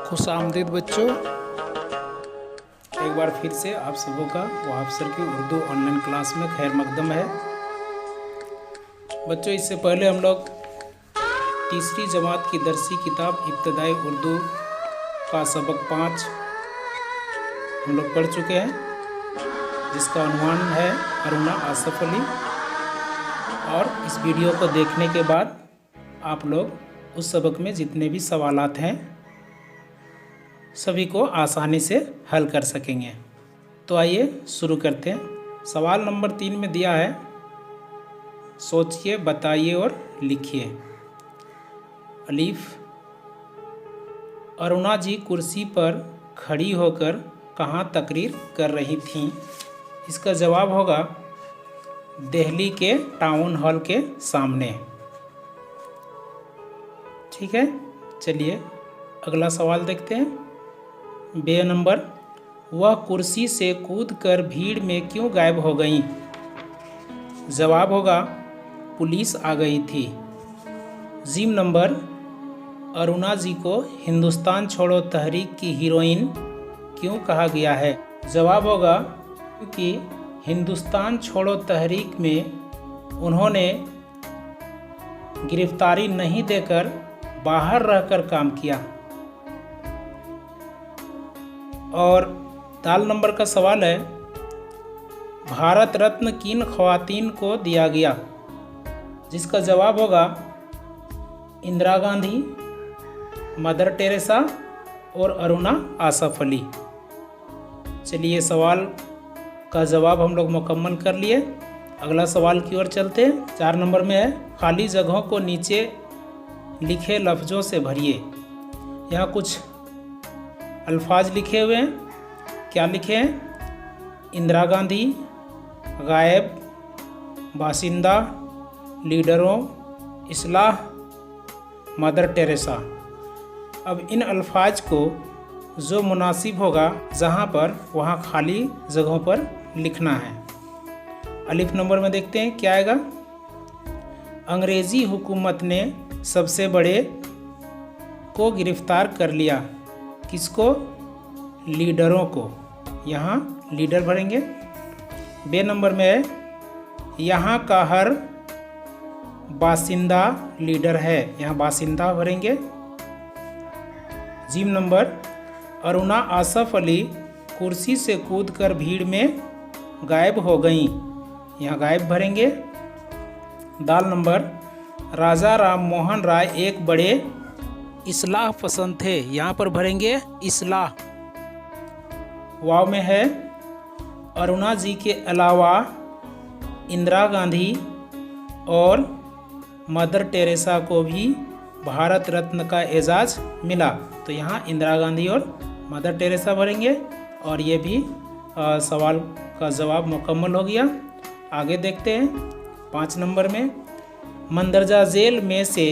खुशामदीद बच्चों, एक बार फिर से आप सबों का वहाब सर की उर्दू ऑनलाइन क्लास में खैर मकदम है। बच्चों, इससे पहले हम लोग तीसरी जमात की दरसी किताब इब्तदाई उर्दू का सबक 5 हम लोग पढ़ चुके हैं, जिसका उन्वान है अरुणा आसफ अली। और इस वीडियो को देखने के बाद आप लोग उस सबक में जितने भी सवालात हैं सभी को आसानी से हल कर सकेंगे। तो आइए शुरू करते हैं। सवाल नंबर 3 में दिया है, सोचिए, बताइए और लिखिए। अलीफ, अरुणा जी कुर्सी पर खड़ी होकर कहाँ तकरीर कर रही थीं? इसका जवाब होगा दिल्ली के टाउन हॉल के सामने। ठीक है, चलिए अगला सवाल देखते हैं। बे नंबर, वह कुर्सी से कूदकर भीड़ में क्यों गायब हो गईं? जवाब होगा पुलिस आ गई थी। जीम नंबर, अरुणा जी को हिंदुस्तान छोड़ो तहरीक की हीरोइन क्यों कहा गया है? जवाब होगा क्योंकि हिंदुस्तान छोड़ो तहरीक में उन्होंने गिरफ्तारी नहीं देकर बाहर रहकर काम किया। और दाल नंबर का सवाल है, भारत रत्न किन ख्वातीन को दिया गया? जिसका जवाब होगा इंदिरा गांधी, मदर टेरेसा और अरुणा आसफ अली। चलिए सवाल का जवाब हम लोग मुकम्मल कर लिए। अगला सवाल की ओर चलते हैं। 4 नंबर में है, खाली जगहों को नीचे लिखे लफ्ज़ों से भरिए। यहाँ कुछ अल्फाज लिखे हुए हैं। क्या लिखे हैं? इंदिरा गांधी, गायब, बासिंदा, लीडरों, इस्लाह, मदर टेरेसा। अब इन अल्फाज को जो मुनासिब होगा जहाँ पर वहाँ खाली जगहों पर लिखना है। अलिफ नंबर में देखते हैं क्या आएगा। अंग्रेज़ी हुकूमत ने सबसे बड़े को गिरफ्तार कर लिया। किसको? लीडरों को। यहाँ लीडर भरेंगे। बे नंबर में है, यहाँ का हर बासिंदा लीडर है। यहाँ बासिंदा भरेंगे। जीम नंबर, अरुणा आसफ अली कुर्सी से कूदकर भीड़ में गायब हो गईं। यहाँ गायब भरेंगे। दाल नंबर, राजा राम मोहन राय एक बड़े इस्लाह पसंद थे। यहाँ पर भरेंगे इस्लाह। वाव में है, अरुणा जी के अलावा इंदिरा गांधी और मदर टेरेसा को भी भारत रत्न का एजाज़ मिला। तो यहाँ इंदिरा गांधी और मदर टेरेसा भरेंगे। और ये भी सवाल का जवाब मुकम्मल हो गया। आगे देखते हैं। 5 नंबर में, मंदरजा झेल में से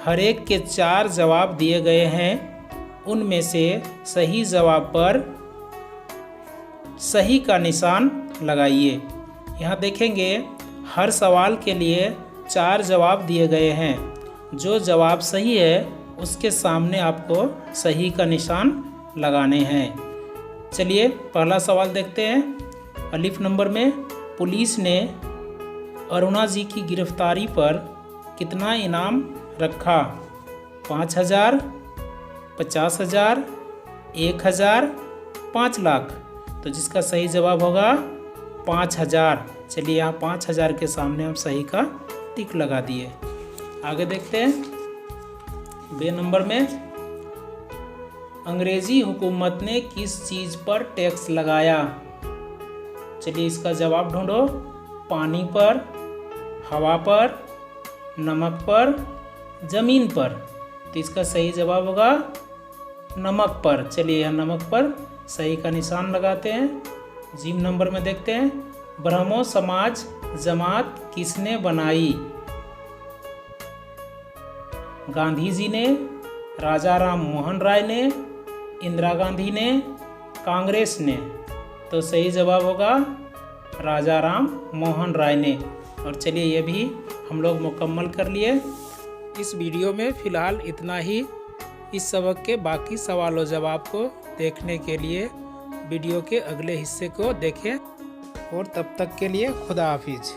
हर एक के 4 जवाब दिए गए हैं। उनमें से सही जवाब पर सही का निशान लगाइए। यहाँ देखेंगे हर सवाल के लिए 4 जवाब दिए गए हैं। जो जवाब सही है उसके सामने आपको सही का निशान लगाने हैं। चलिए पहला सवाल देखते हैं। अलिफ नंबर में, पुलिस ने अरुणा जी की गिरफ्तारी पर कितना इनाम रखा? 5,000, 50,000, 1,000, 5 लाख। तो जिसका सही जवाब होगा 5,000। चलिए यहाँ 5,000 के सामने हम सही का टिक लगा दिए। आगे देखते हैं। बे नंबर में, अंग्रेज़ी हुकूमत ने किस चीज़ पर टैक्स लगाया? चलिए इसका जवाब ढूंढो। पानी पर, हवा पर, नमक पर, ज़मीन पर। तो इसका सही जवाब होगा नमक पर। चलिए यहाँ नमक पर सही का निशान लगाते हैं। जीम नंबर में देखते हैं, ब्रह्मो समाज जमात किसने बनाई? गांधी जी ने, राजा राम मोहन राय ने, इंदिरा गांधी ने, कांग्रेस ने। तो सही जवाब होगा राजा राम मोहन राय ने। और चलिए ये भी हम लोग मुकम्मल कर लिए। इस वीडियो में फ़िलहाल इतना ही। इस सबक के बाकी सवाल और जवाब को देखने के लिए वीडियो के अगले हिस्से को देखें और तब तक के लिए खुदा हाफिज।